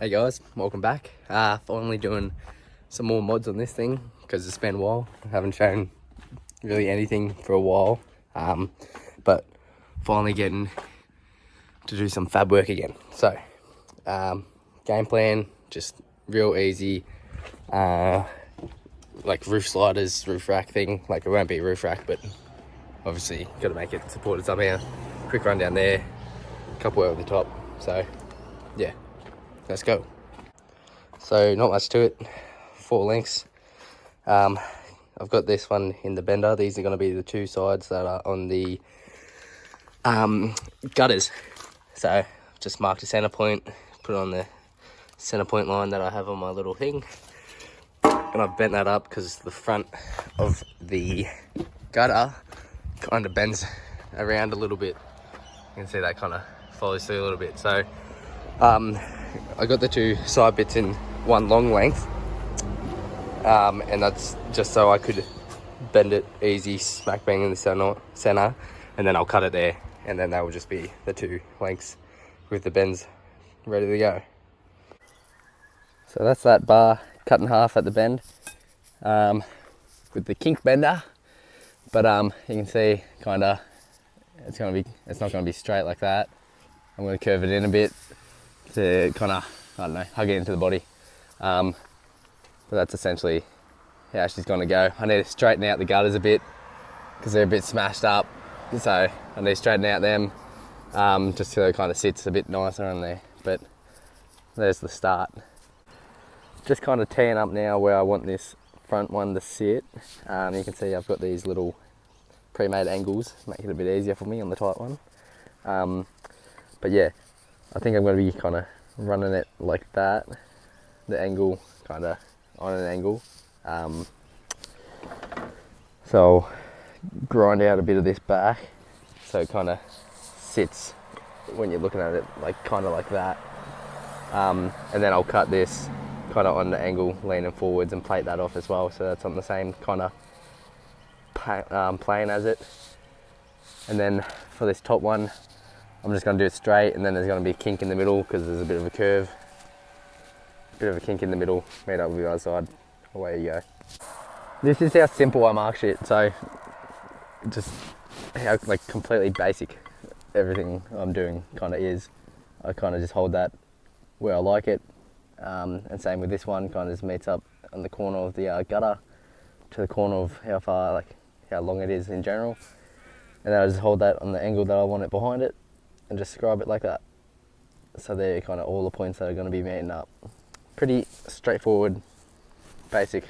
Hey guys, welcome back. Finally doing some more mods on this thing because it's been a while. I haven't shown really anything for a while, but finally getting to do some fab work again. So, game plan, just real easy, like roof sliders, roof rack thing. Like it won't be a roof rack, but obviously got to make it supported somehow. Quick run down there, couple over the top. So, yeah. Let's go. So not much to it, 4 lengths. I've got this one in the bender. These are going to be the 2 sides that are on the gutters. So I've just marked a center point, put it on the center point line that I have on my little thing. And I've bent that up because the front of the gutter kind of bends around a little bit. You can see that kind of follows through a little bit. So I got the 2 side bits in 1 long length, and that's just so I could bend it easy, smack bang in the center, and then I'll cut it there, and then that will just be the 2 lengths with the bends ready to go. So that's that bar cut in half at the bend with the kink bender, but you can see kind of it's not going to be straight like that. I'm going to curve it in a bit to kind of, I don't know, hug it into the body. But that's essentially how she's going to go. I need to straighten out the gutters a bit because they're a bit smashed up. So I need to straighten out them just so it kind of sits a bit nicer on there. But there's the start. Just kind of teeing up now where I want this front one to sit. You can see I've got these little pre-made angles, make it a bit easier for me on the tight one. But yeah, I think I'm going to be kind of running it like that, the angle kind of on an angle. So I'll grind out a bit of this back so it kind of sits when you're looking at it like kind of like that. And then I'll cut this kind of on the angle leaning forwards and plate that off as well, so that's on the same kind of plane as it. And then for this top one, I'm just going to do it straight, and then there's going to be a kink in the middle because there's a bit of a curve. Bit of a kink in the middle, meet up with the other side, away you go. This is how simple I mark shit, so just how like completely basic everything I'm doing kind of is. I kind of just hold that where I like it, and same with this one, kind of just meets up on the corner of the gutter to the corner of how long it is in general, and then I just hold that on the angle that I want it behind it and just scribe it like that. So they're kind of all the points that are going to be meeting up. Pretty straightforward, basic.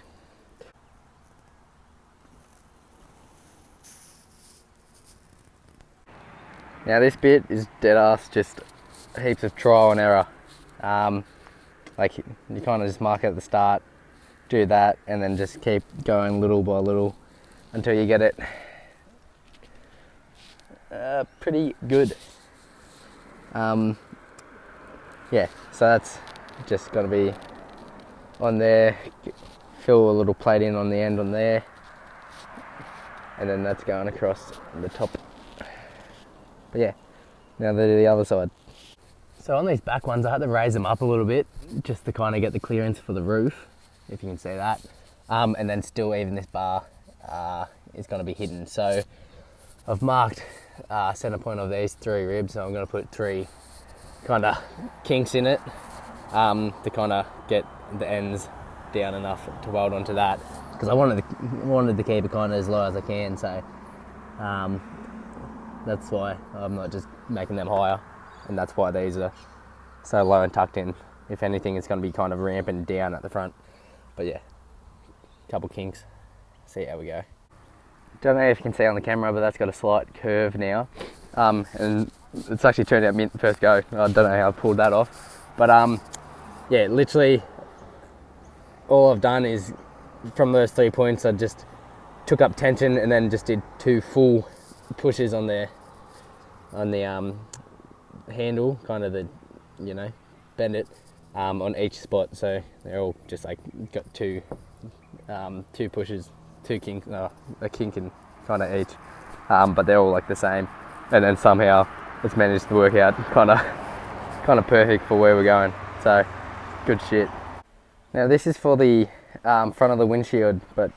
Now this bit is dead ass, just heaps of trial and error. Like you kind of just mark it at the start, do that, and then just keep going little by little until you get it pretty good. Yeah, so that's just going to be on there, fill a little plate in on the end on there, and then that's going across the top. But yeah, now to the other side. So on these back ones I had to raise them up a little bit just to kind of get the clearance for the roof, if you can see that, and then still even this bar is going to be hidden. So I've marked center point of these 3 ribs, so I'm going to put 3 kind of kinks in it to kind of get the ends down enough to weld onto that, because I wanted to keep it kind of as low as I can. So that's why I'm not just making them higher, and that's why these are so low and tucked in. If anything, it's going to be kind of ramping down at the front. But yeah, couple kinks, see how we go. Don't know if you can see on the camera, but that's got a slight curve now, and it's actually turned out mint the first go. I don't know how I pulled that off, but yeah, literally all I've done is from those 3 points I just took up tension and then just did 2 full pushes on the handle, kind of the, you know, bend it on each spot, so they're all just like got 2 pushes, 2 kinks, a kink in kind of each, but they're all like the same, and then somehow it's managed to work out kind of perfect for where we're going. So good shit. Now this is for the front of the windshield, but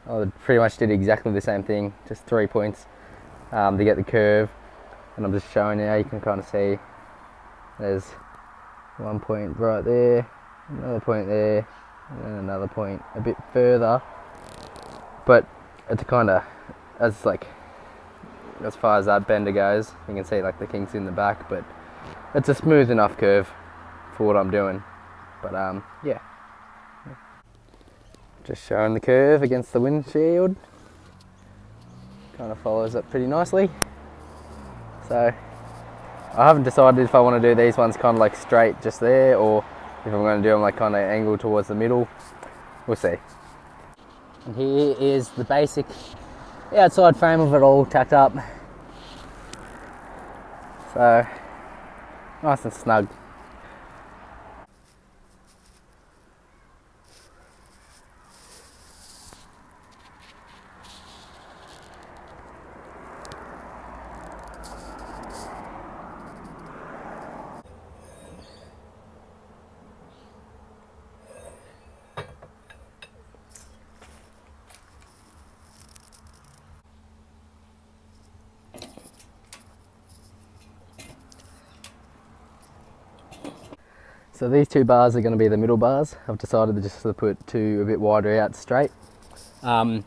I pretty much did exactly the same thing, just 3 points to get the curve. And I'm just showing you, you can kind of see there's 1 point right there, another point there, and then another point a bit further. But it's kind of, as far as that bender goes, you can see like the kinks in the back, but it's a smooth enough curve for what I'm doing. But yeah, just showing the curve against the windshield, kind of follows it pretty nicely. So I haven't decided if I want to do these ones kind of like straight just there, or if I'm going to do them like kind of angled towards the middle. We'll see. And here is the basic outside frame of it all tacked up. So nice and snug. So these two bars are going to be the middle bars. I've decided just to put two a bit wider out straight. And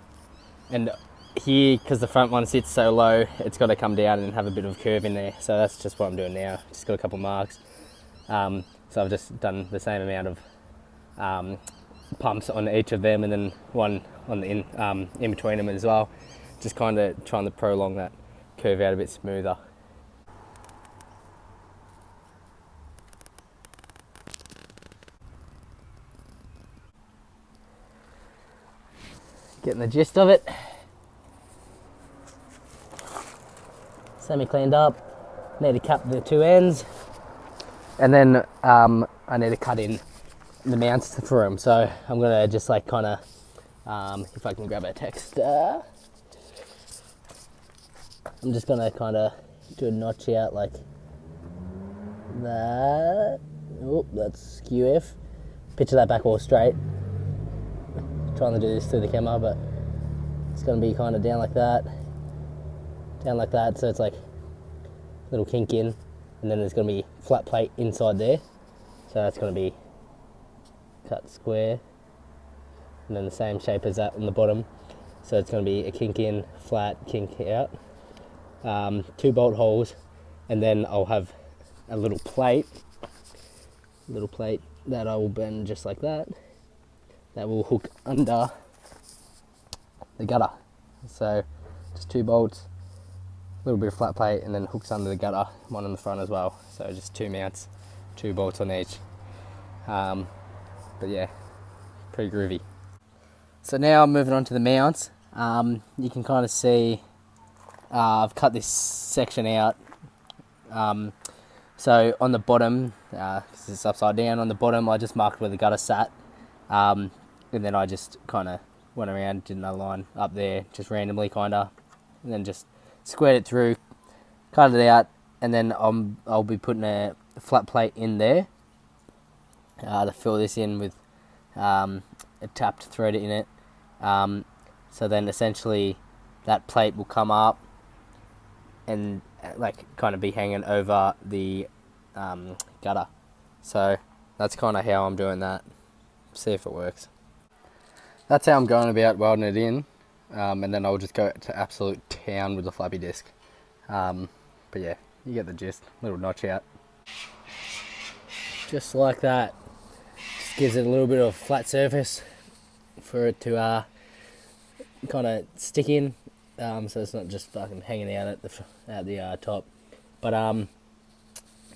here, because the front one sits so low, it's got to come down and have a bit of curve in there. So that's just what I'm doing now. Just got a couple marks. So I've just done the same amount of pumps on each of them, and then one on the in between them as well. Just kind of trying to prolong that curve out a bit smoother. Getting the gist of it. Semi cleaned up. Need to cut the two ends, and then I need to cut in the mounts for them. So I'm gonna just like kind of, if I can grab a texter, I'm just gonna kind of do a notch out like that. Oh, that's QF. Picture that back all straight. Trying to do this through the camera, but it's going to be kind of down like that, so it's like a little kink in, and then there's going to be flat plate inside there, so that's going to be cut square, and then the same shape as that on the bottom, so it's going to be a kink in, flat, kink out, 2 bolt holes, and then I'll have a little plate that I will bend just like that. That will hook under the gutter. So just 2 bolts, a little bit of flat plate, and then hooks under the gutter, one on the front as well. So just 2 mounts, 2 bolts on each. But yeah, pretty groovy. So now I'm moving on to the mounts. You can kind of see I've cut this section out. So on the bottom, because it's upside down, on the bottom I just marked where the gutter sat. And then I just kind of went around, did another line up there, just randomly kind of, and then just squared it through, cut it out, and then I'll be putting a flat plate in there to fill this in with a tapped thread in it. So then essentially that plate will come up and like kind of be hanging over the gutter. So that's kind of how I'm doing that. See if it works. That's how I'm going about welding it in, and then I'll just go to absolute town with the floppy disc. But yeah, you get the gist. Little notch out, just like that. Just gives it a little bit of flat surface for it to kind of stick in, so it's not just fucking hanging out at the top. But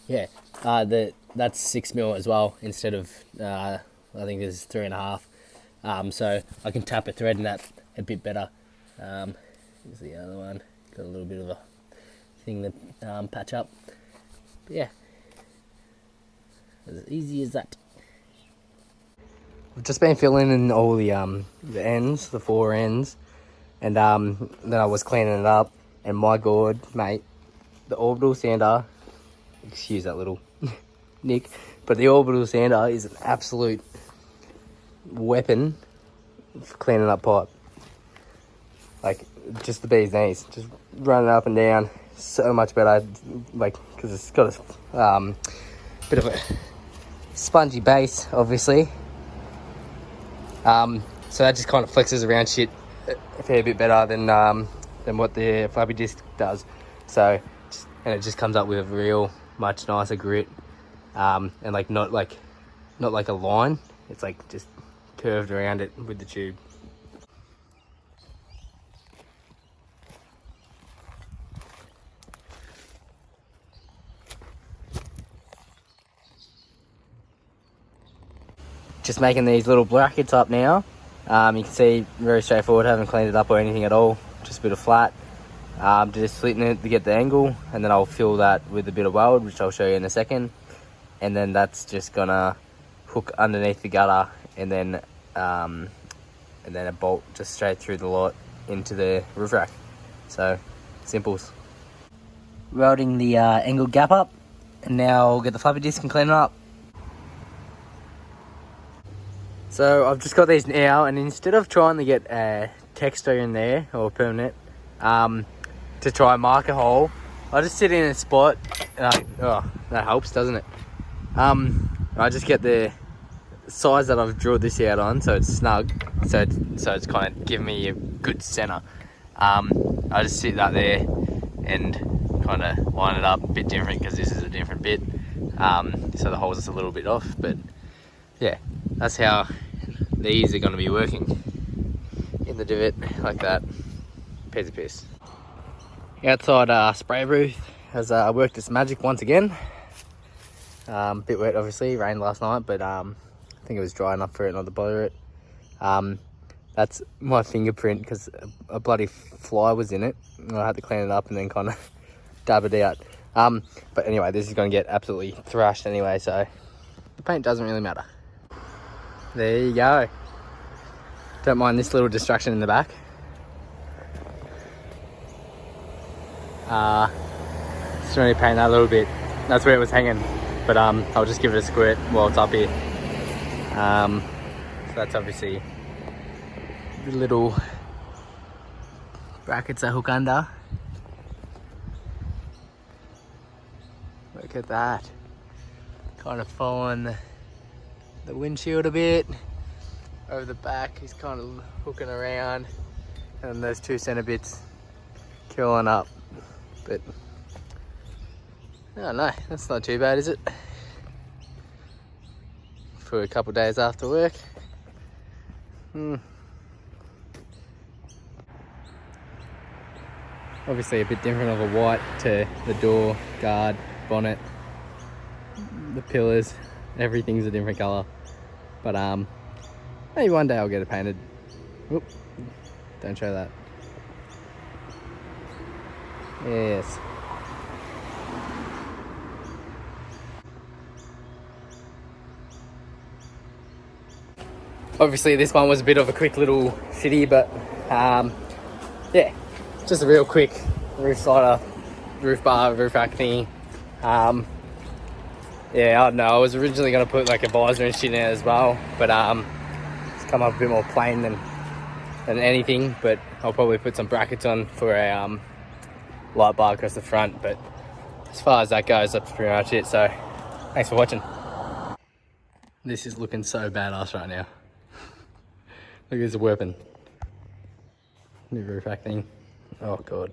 yeah, that's 6mm as well instead of I think it's 3.5. So I can tap a thread in that a bit better. Here's the other one. Got a little bit of a thing to patch up. But yeah, as easy as that. I've just been filling in all the ends, the 4 ends, and then I was cleaning it up. And my god, mate, the orbital sander. Excuse that little nick, But the orbital sander is an absolute weapon for cleaning up pipe. Like, just the bee's knees. Just running up and down. So much better. Like, because it's got a bit of a spongy base, obviously. So that just kind of flexes around shit a fair bit better than what the floppy disk does. So, and it just comes up with a real much nicer grit, and like not like a line. It's like just curved around it with the tube. Just making these little brackets up now. You can see, very straightforward, haven't cleaned it up or anything at all, just a bit of flat. Just slitting it to get the angle, and then I'll fill that with a bit of weld, which I'll show you in a second. And then that's just gonna hook underneath the gutter, and then a bolt just straight through the lot into the roof rack. So, simples. Welding the angle gap up, and now I'll get the floppy disk and clean it up. So I've just got these now, and instead of trying to get a texture in there, or permanent, to try and mark a hole, I just sit in a spot, and that helps, doesn't it? I just get the size that I've drilled this out on, so it's snug, so it's kind of giving me a good center. I just sit that there and kind of line it up a bit different, because this is a different bit, so the hole's just a little bit off. But yeah, that's how these are going to be working in the divot, like that. Piece of piss. Outside spray booth has worked its magic once again. Bit wet, obviously, rained last night, but I think it was dry enough for it not to bother it. That's my fingerprint, because a bloody fly was in it. I had to clean it up and then kind of dab it out. But anyway, this is going to get absolutely thrashed anyway, so the paint doesn't really matter. There you go. Don't mind this little distraction in the back. Just trying to paint that a little bit. That's where it was hanging, but I'll just give it a squirt while it's up here. So that's obviously the little brackets that hook under. Look at that. Kind of following the windshield a bit. Over the back, he's kind of hooking around. And those 2 center bits curling up. But, oh no, that's not too bad, is it? For a couple of days after work. Obviously a bit different of a white to the door, guard, bonnet, the pillars, everything's a different colour. But maybe one day I'll get it painted. Oop, don't show that. Yes. Obviously this one was a bit of a quick little fitty, but yeah, just a real quick roof slider, roof bar, roof rack thingy. Yeah, I don't know, I was originally going to put like a visor and shit in it as well, but it's come up a bit more plain than anything. But I'll probably put some brackets on for a light bar across the front. But as far as that goes, that's pretty much it. So thanks for watching. This is looking so badass right now. Look at this weapon. New roof rack thing. Oh god.